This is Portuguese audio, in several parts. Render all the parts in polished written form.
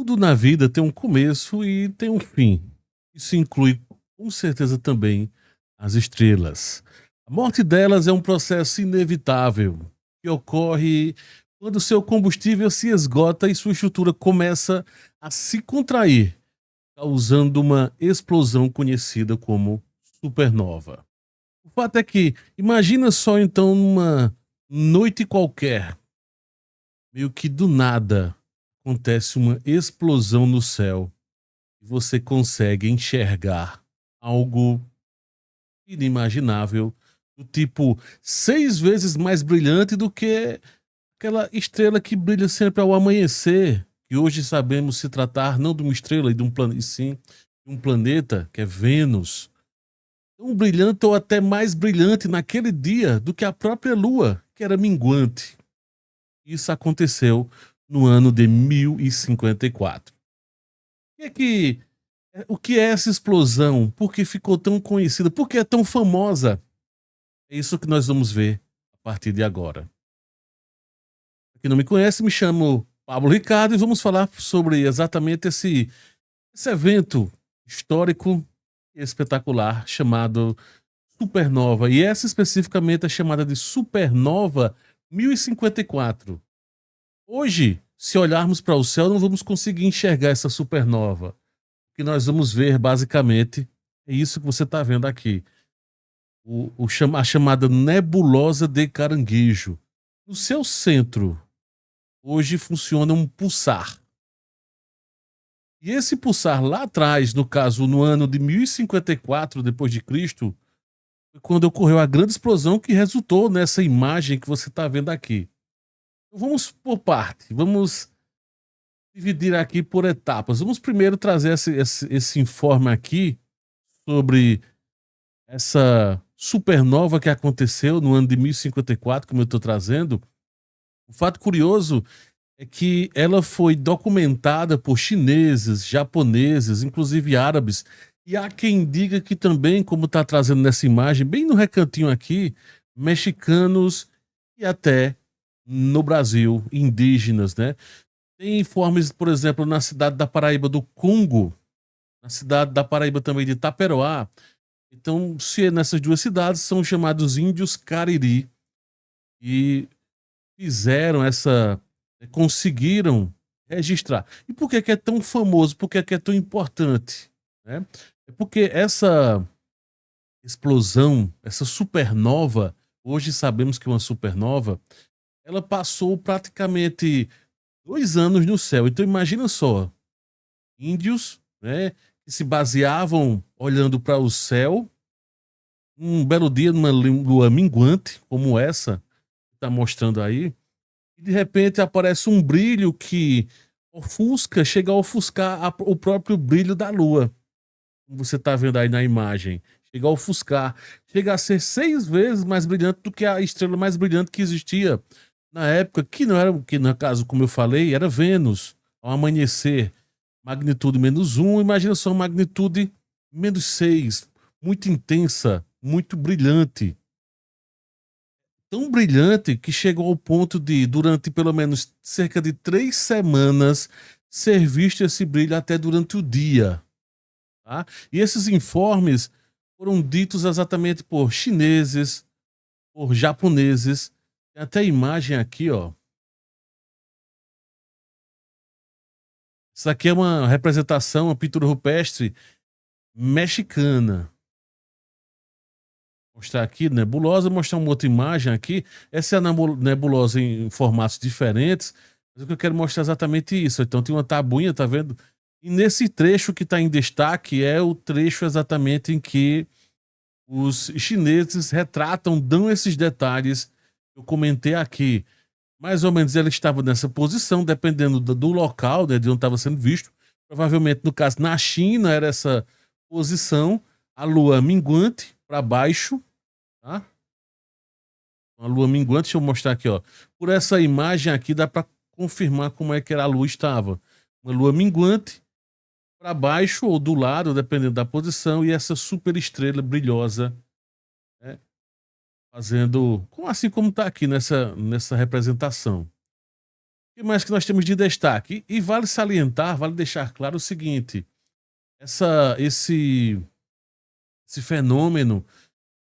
Tudo na vida tem um começo e tem um fim. Isso inclui, com certeza, também as estrelas. A morte delas é um processo inevitável que ocorre quando seu combustível se esgota e sua estrutura começa a se contrair, causando uma explosão conhecida como supernova. O fato é que, imagina só então numa noite qualquer, meio que do nada, acontece uma explosão no céu e você consegue enxergar algo inimaginável, do tipo 6 vezes mais brilhante do que aquela estrela que brilha sempre ao amanhecer, que hoje sabemos se tratar não de uma estrela e de um e sim de um planeta, que é Vênus. Tão brilhante ou até mais brilhante naquele dia do que a própria Lua, que era minguante. Isso aconteceu no ano de 1054. O que é que o que é essa explosão? Por que ficou tão conhecida? Por que é tão famosa? É isso que nós vamos ver a partir de agora. Pra quem não me conhece, me chamo Pablo Ricardo e vamos falar sobre exatamente esse evento histórico e espetacular chamado supernova. E essa especificamente é chamada de supernova 1054. Hoje, se olharmos para o céu, não vamos conseguir enxergar essa supernova. O que nós vamos ver, basicamente, é isso que você está vendo aqui. A chamada nebulosa de Caranguejo. No seu centro, hoje funciona um pulsar. E esse pulsar lá atrás, no caso, no ano de 1054 depois de Cristo, foi quando ocorreu a grande explosão que resultou nessa imagem que você está vendo aqui. Então, vamos por parte, vamos dividir aqui por etapas. Vamos primeiro trazer esse informe aqui sobre essa supernova que aconteceu no ano de 1054, como eu estou trazendo. O fato curioso é que ela foi documentada por chineses, japoneses, inclusive árabes, e há quem diga que também, como está trazendo nessa imagem, bem no recantinho aqui, mexicanos e até no Brasil, indígenas, né? Tem informes, por exemplo, na cidade da Paraíba do Congo, na cidade da Paraíba também de Taperoá. Então, se é nessas duas cidades, são chamados índios Cariri e fizeram conseguiram registrar. E por que que é tão famoso? Por que que é tão importante? Né? É porque essa explosão, essa supernova, hoje sabemos que é uma supernova, ela passou praticamente 2 anos no céu. Então imagina só, índios, né, que se baseavam olhando para o céu, um belo dia numa lua minguante, como essa que está mostrando aí, e de repente aparece um brilho que ofusca, chega a ofuscar o próprio brilho da lua, como você está vendo aí na imagem. Chega a ofuscar, chega a ser 6 vezes mais brilhante do que a estrela mais brilhante que existia na época, que não era, que no caso, como eu falei, era Vênus, ao amanhecer, magnitude -1, imagina só magnitude -6, muito intensa, muito brilhante. Tão brilhante que chegou ao ponto de, durante pelo menos cerca de 3 semanas, ser visto esse brilho até durante o dia. Tá? E esses informes foram ditos exatamente por chineses, por japoneses. Tem até imagem aqui, ó. Isso aqui é uma representação, uma pintura rupestre mexicana. Mostrar aqui, nebulosa, mostrar uma outra imagem aqui. Essa é a nebulosa em formatos diferentes, mas o que eu quero mostrar é exatamente isso. Então tem uma tabuinha, tá vendo? E nesse trecho que está em destaque é o trecho exatamente em que os chineses retratam, dão esses detalhes que eu comentei aqui. Mais ou menos ela estava nessa posição, dependendo do local, né, de onde estava sendo visto. Provavelmente, no caso, na China, era essa posição, a lua minguante para baixo, tá? Uma lua minguante, deixa eu mostrar aqui, ó. Por essa imagem aqui dá para confirmar como é que a lua estava. Uma lua minguante para baixo ou do lado, dependendo da posição, e essa super estrela brilhosa, né, fazendo assim como está aqui nessa representação. O que mais que nós temos de destaque? E vale salientar, vale deixar claro o seguinte: essa, esse fenômeno,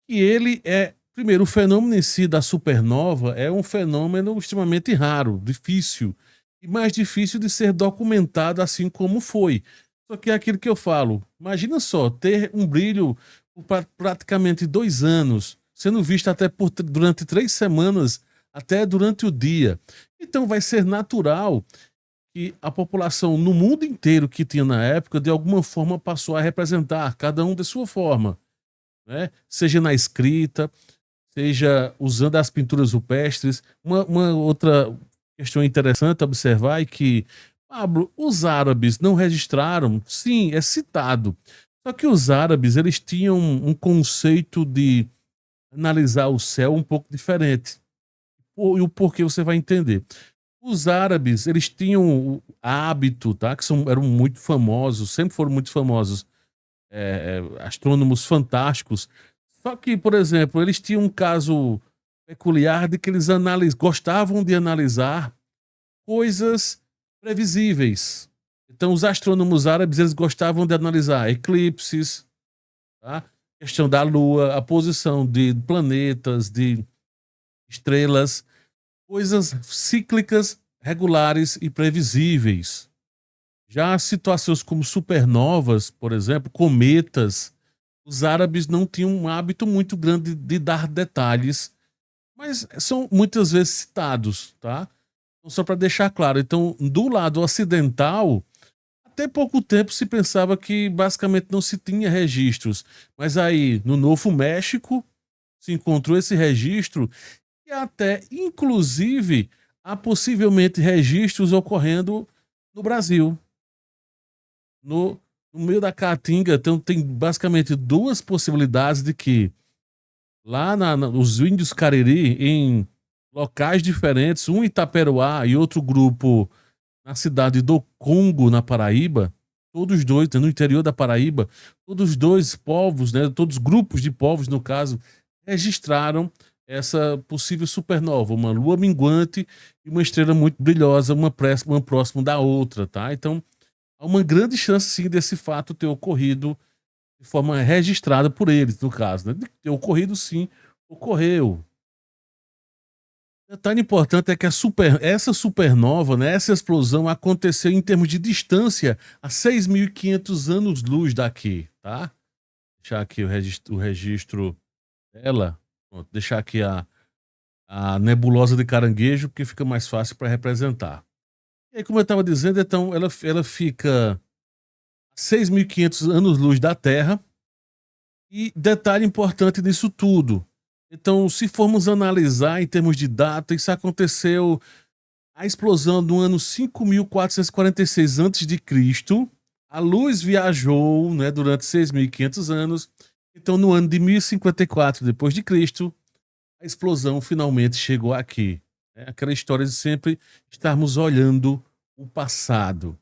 e ele é, primeiro, o fenômeno em si da supernova é um fenômeno extremamente raro, difícil, e mais difícil de ser documentado assim como foi. Só que é aquilo que eu falo, imagina só, ter um brilho por praticamente 2 anos, sendo visto até durante 3 semanas, até durante o dia. Então vai ser natural que a população no mundo inteiro que tinha na época, de alguma forma passou a representar, cada um de sua forma, né? Seja na escrita, seja usando as pinturas rupestres. Uma outra questão interessante a observar é que, Pablo, os árabes não registraram, sim, é citado. Só que os árabes, eles tinham um conceito de analisar o céu um pouco diferente. E o porquê você vai entender. Os árabes, eles tinham o hábito, tá? Que eram muito famosos, sempre foram muito famosos, astrônomos fantásticos. Só que, por exemplo, eles tinham um caso peculiar de que eles gostavam de analisar coisas previsíveis. Então, os astrônomos árabes, eles gostavam de analisar eclipses, tá? Questão da Lua, a posição de planetas, de estrelas, coisas cíclicas, regulares e previsíveis. Já situações como supernovas, por exemplo, cometas, os árabes não tinham um hábito muito grande de dar detalhes, mas são muitas vezes citados, tá? Então, só para deixar claro. Então, do lado ocidental, até pouco tempo se pensava que basicamente não se tinha registros, mas aí no Novo México se encontrou esse registro e até, inclusive, há possivelmente registros ocorrendo no Brasil. No meio da Caatinga, então tem basicamente duas possibilidades de que lá os índios Cariri, em locais diferentes, um em Itaperuá e outro grupo na cidade do Congo, na Paraíba, todos dois, no interior da Paraíba, todos dois povos, né, todos grupos de povos, no caso, registraram essa possível supernova, uma lua minguante e uma estrela muito brilhosa, uma próxima da outra, tá? Então, há uma grande chance, sim, desse fato ter ocorrido de forma registrada por eles, no caso, né? De ter ocorrido, sim, ocorreu. Detalhe importante é que essa supernova, né, essa explosão aconteceu em termos de distância a 6.500 anos-luz daqui, tá? Deixar aqui o registro dela. Pronto, deixar aqui a nebulosa de Caranguejo, porque fica mais fácil para representar. E aí, como eu estava dizendo, então ela fica a 6.500 anos-luz da Terra. E detalhe importante disso tudo. Então, se formos analisar em termos de data, isso aconteceu a explosão no ano 5.446 a.C. A luz viajou, né, durante 6.500 anos. Então, no ano de 1054 depois de Cristo, a explosão finalmente chegou aqui. É aquela história de sempre estarmos olhando o passado.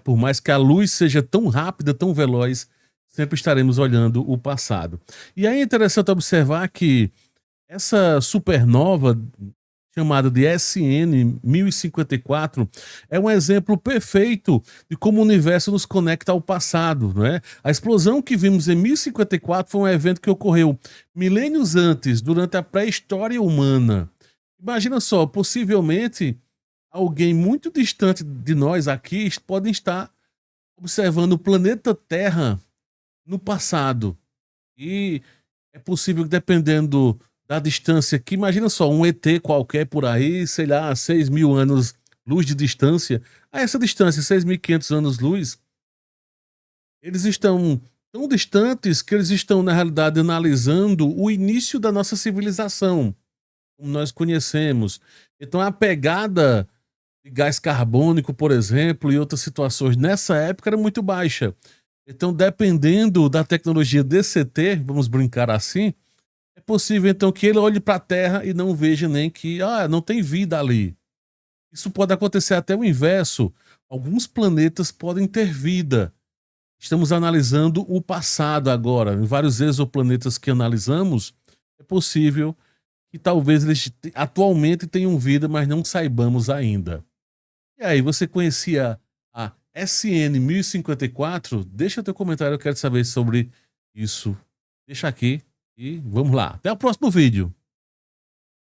Por mais que a luz seja tão rápida, tão veloz, sempre estaremos olhando o passado. E aí é interessante observar que essa supernova, chamada de SN 1054, é um exemplo perfeito de como o universo nos conecta ao passado, não é? A explosão que vimos em 1054 foi um evento que ocorreu milênios antes, durante a pré-história humana. Imagina só, possivelmente alguém muito distante de nós aqui podem estar observando o planeta Terra no passado. E é possível que, dependendo da distância que, imagina só, um ET qualquer por aí, sei lá, 6.000 anos-luz de distância, a essa distância, 6.500 anos-luz, eles estão tão distantes que eles estão, na realidade, analisando o início da nossa civilização, como nós conhecemos. Então, a pegada de gás carbônico, por exemplo, e outras situações, nessa época era muito baixa. Então, dependendo da tecnologia desse ET, vamos brincar assim, é possível então que ele olhe para a Terra e não veja nem que não tem vida ali. Isso pode acontecer até o inverso. Alguns planetas podem ter vida. Estamos analisando o passado agora. Em vários exoplanetas que analisamos, é possível que talvez eles atualmente tenham vida, mas não saibamos ainda. E aí, você conhecia a SN 1054? Deixa teu comentário, eu quero saber sobre isso. Deixa aqui e vamos lá. Até o próximo vídeo.